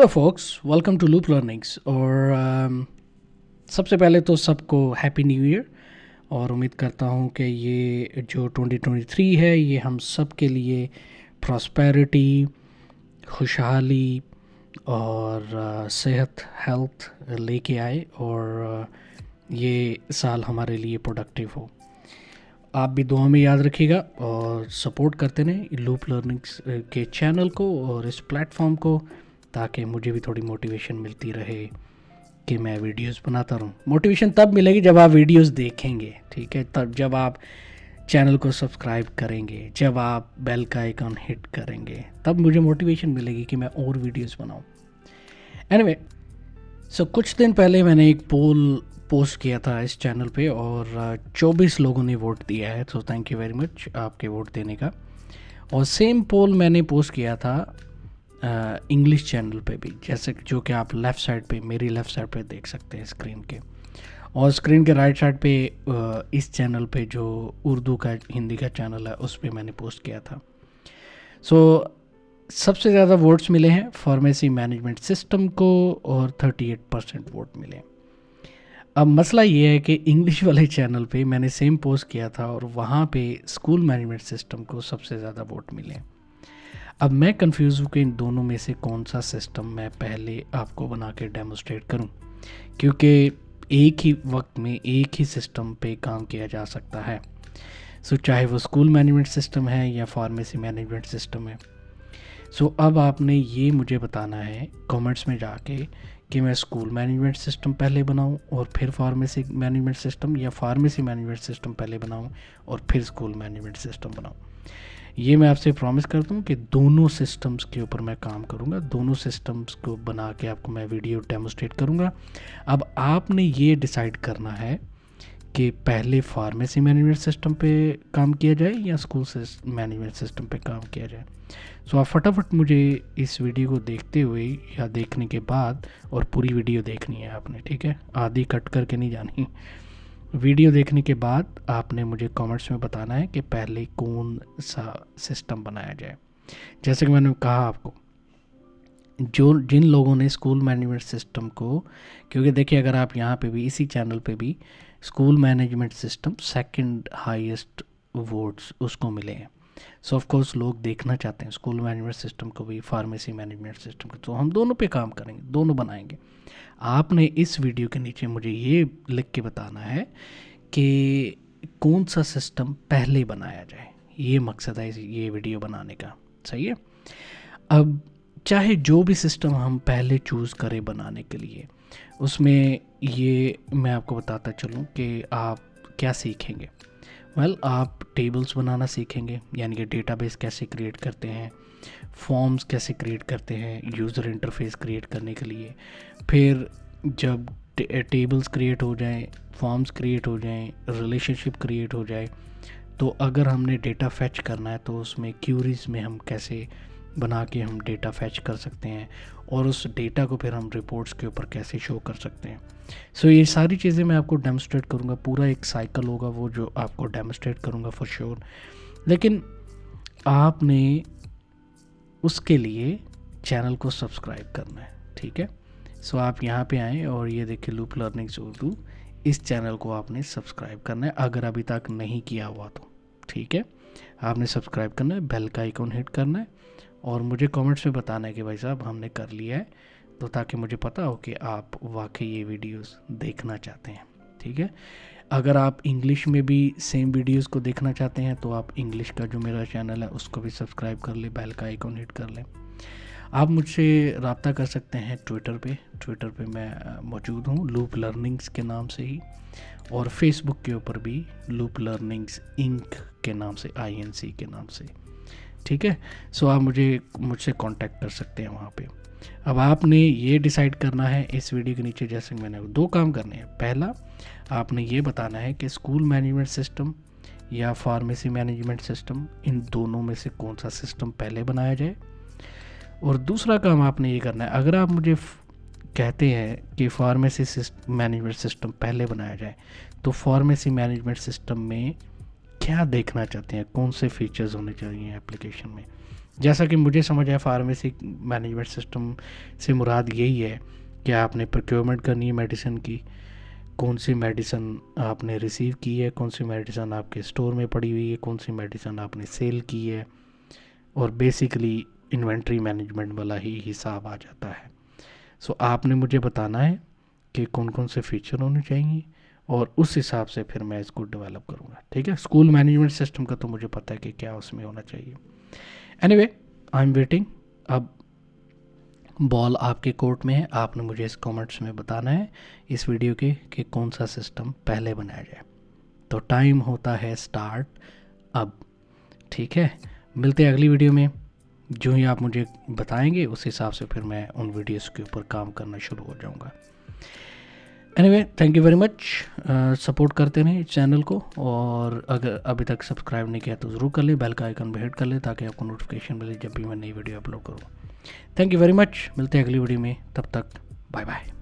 Hello folks, welcome to Loop Learnings. और सबसे पहले तो सबको हैप्पी न्यू ईयर। और उम्मीद करता हूँ कि ये जो 2023 है ये हम सब के लिए प्रॉस्पेरिटी, खुशहाली और सेहत, हेल्थ लेके आए और ये साल हमारे लिए प्रोडक्टिव हो। आप भी दुआ में याद रखिएगा और सपोर्ट करते रहें लूप लर्निंग्स के चैनल को और इस प्लेटफॉर्म को, ताकि मुझे भी थोड़ी मोटिवेशन मिलती रहे कि मैं वीडियोस बनाता रहूं। मोटिवेशन तब मिलेगी जब आप वीडियोस देखेंगे, ठीक है? तब जब आप चैनल को सब्सक्राइब करेंगे, जब आप बेल का आइकन हिट करेंगे, तब मुझे मोटिवेशन मिलेगी कि मैं और वीडियोस बनाऊं। एनीवे, सो कुछ दिन पहले मैंने एक पोल पोस्ट किया था इस चैनल पे और 24 लोगों ने वोट दिया है। तो थैंक यू वेरी मच आपके वोट देने का। और सेम पोल मैंने पोस्ट किया था इंग्लिश चैनल पे भी, जैसे जो कि आप लेफ़्ट साइड पे, मेरी लेफ़्ट साइड पे देख सकते हैं स्क्रीन के। और स्क्रीन के राइट साइड पे इस चैनल पे जो उर्दू का, हिंदी का चैनल है, उस पर मैंने पोस्ट किया था। सो सबसे ज़्यादा वोट्स मिले हैं फार्मेसी मैनेजमेंट सिस्टम को और 38% वोट मिले। अब मसला ये है कि इंग्लिश वाले चैनल पे मैंने सेम पोस्ट किया था और वहाँ पे स्कूल मैनेजमेंट सिस्टम को सबसे ज़्यादा वोट मिले। अब मैं कंफ्यूज हूँ कि इन दोनों में से कौन सा सिस्टम मैं पहले आपको बना के डेमोस्ट्रेट करूँ, क्योंकि एक ही वक्त में एक ही सिस्टम पे काम किया जा सकता है। सो चाहे वो स्कूल मैनेजमेंट सिस्टम है या फार्मेसी मैनेजमेंट सिस्टम है। सो अब आपने ये मुझे बताना है कमेंट्स में जाके कि मैं स्कूल मैनेजमेंट सिस्टम पहले बनाऊं और फिर फार्मेसी मैनेजमेंट सिस्टम, या फार्मेसी मैनेजमेंट सिस्टम पहले बनाऊं और फिर स्कूल मैनेजमेंट सिस्टम बनाऊं। ये मैं आपसे प्रॉमिस करता हूँ कि दोनों सिस्टम्स के ऊपर मैं काम करूँगा, दोनों सिस्टम्स को बना के आपको मैं वीडियो डेमोस्ट्रेट करूँगा। अब आपने ये डिसाइड करना है कि पहले फार्मेसी मैनेजमेंट सिस्टम पे काम किया जाए या स्कूल मैनेजमेंट सिस्टम पे काम किया जाए। सो आप फटाफट मुझे इस वीडियो को देखते हुए या देखने के बाद, और पूरी वीडियो देखनी है आपने, ठीक है? आधी कट करके नहीं जानी। वीडियो देखने के बाद आपने मुझे कमेंट्स में बताना है कि पहले कौन सा सिस्टम बनाया जाए। जैसे कि मैंने कहा आपको, जिन लोगों ने स्कूल मैनेजमेंट सिस्टम को, क्योंकि देखिए अगर आप यहाँ पे भी, इसी चैनल पे भी school management system second highest votes उसको मिले हैं। सो ऑफ कोर्स लोग देखना चाहते हैं स्कूल मैनेजमेंट सिस्टम को भी, फार्मेसी मैनेजमेंट सिस्टम को। तो हम दोनों पे काम करेंगे, दोनों बनाएंगे। आपने इस वीडियो के नीचे मुझे ये लिख के बताना है कि कौन सा सिस्टम पहले बनाया जाए। ये मकसद है ये वीडियो बनाने का, सही है? अब चाहे जो भी सिस्टम हम पहले चूज़ करें बनाने के लिए, उसमें ये मैं आपको बताता चलूँ कि आप क्या सीखेंगे। आप टेबल्स बनाना सीखेंगे, यानी कि डेटाबेस कैसे क्रिएट करते हैं, फॉर्म्स कैसे क्रिएट करते हैं यूज़र इंटरफेस क्रिएट करने के लिए। फिर जब टेबल्स क्रिएट हो जाएं, फॉर्म्स क्रिएट हो जाएं, रिलेशनशिप क्रिएट हो जाए, तो अगर हमने डेटा फैच करना है तो उसमें क्यूरीज में हम कैसे बना के हम डेटा फैच कर सकते हैं, और उस डेटा को फिर हम रिपोर्ट्स के ऊपर कैसे शो कर सकते हैं। सो ये सारी चीज़ें मैं आपको डेमोस्ट्रेट करूँगा। पूरा एक साइकिल होगा वो जो आपको डेमोस्ट्रेट करूँगा फॉर श्योर। लेकिन आपने उसके लिए चैनल को सब्सक्राइब करना है, ठीक है? सो आप यहाँ पे आएँ और ये देखिए लूप लर्निंग्स उर्दू, इस चैनल को आपने सब्सक्राइब करना है अगर अभी तक नहीं किया हुआ तो, ठीक है? आपने सब्सक्राइब करना है, बेल का आइकन हिट करना है और मुझे कमेंट्स में बताना है कि भाई साहब हमने कर लिया है, तो ताकि मुझे पता हो कि आप वाकई ये वीडियोस देखना चाहते हैं, ठीक है? अगर आप इंग्लिश में भी सेम वीडियोस को देखना चाहते हैं तो आप इंग्लिश का जो मेरा चैनल है उसको भी सब्सक्राइब कर लें, बेल का आइकन हिट कर लें। आप मुझसे रब्ता कर सकते हैं ट्विटर पे मैं मौजूद हूँ लूप लर्निंग्स के नाम से ही, और फेसबुक के ऊपर भी लूप लर्निंग्स इंक के नाम से, INC के नाम से, ठीक है? सो आप मुझसे कांटेक्ट कर सकते हैं वहाँ पे। अब आपने ये डिसाइड करना है इस वीडियो के नीचे, जैसे मैंने 2 काम करने हैं। पहला, आपने ये बताना है कि स्कूल मैनेजमेंट सिस्टम या फार्मेसी मैनेजमेंट सिस्टम, इन दोनों में से कौन सा सिस्टम पहले बनाया जाए। और दूसरा काम आपने ये करना है, अगर आप मुझे कहते हैं कि फार्मेसी मैनेजमेंट सिस्टम पहले बनाया जाए, तो फार्मेसी मैनेजमेंट सिस्टम में क्या देखना चाहते हैं, कौन से फीचर्स होने चाहिए एप्लीकेशन में, जैसा कि मुझे समझ है फार्मेसी मैनेजमेंट सिस्टम से मुराद यही है कि आपने प्रोक्योरमेंट करनी है मेडिसिन की, कौन सी मेडिसिन आपने रिसीव की है, कौन सी मेडिसिन आपके स्टोर में पड़ी हुई है, कौन सी मेडिसिन आपने सेल की है, और बेसिकली इन्वेंट्री मैनेजमेंट वाला ही हिसाब आ जाता है। सो आपने मुझे बताना है कि कौन कौन से फीचर होने चाहिए और उस हिसाब से फिर मैं इसको डेवलप करूँगा। ठीक है, स्कूल मैनेजमेंट सिस्टम का तो मुझे पता है कि क्या उसमें होना चाहिए। Anyway, I am waiting. अब बॉल आपके कोर्ट में है, आपने मुझे इस कमेंट्स में बताना है इस वीडियो के कि कौन सा सिस्टम पहले बनाया जाए। तो टाइम होता है स्टार्ट अब। ठीक है, मिलते हैं अगली वीडियो में। जो ही आप मुझे बताएंगे उस हिसाब से फिर मैं उन वीडियोस के ऊपर काम करना शुरू हो जाऊंगा। Anyway, thank you very much. Support करते रहें इस चैनल को, और अगर अभी तक सब्सक्राइब नहीं किया तो ज़रूर कर लें, बेल का आइकन भी हिट कर लें ताकि आपको नोटिफिकेशन मिले जब भी मैं नई वीडियो अपलोड करूँ। थैंक यू वेरी मच, मिलते हैं अगली वीडियो में, तब तक बाय बाय।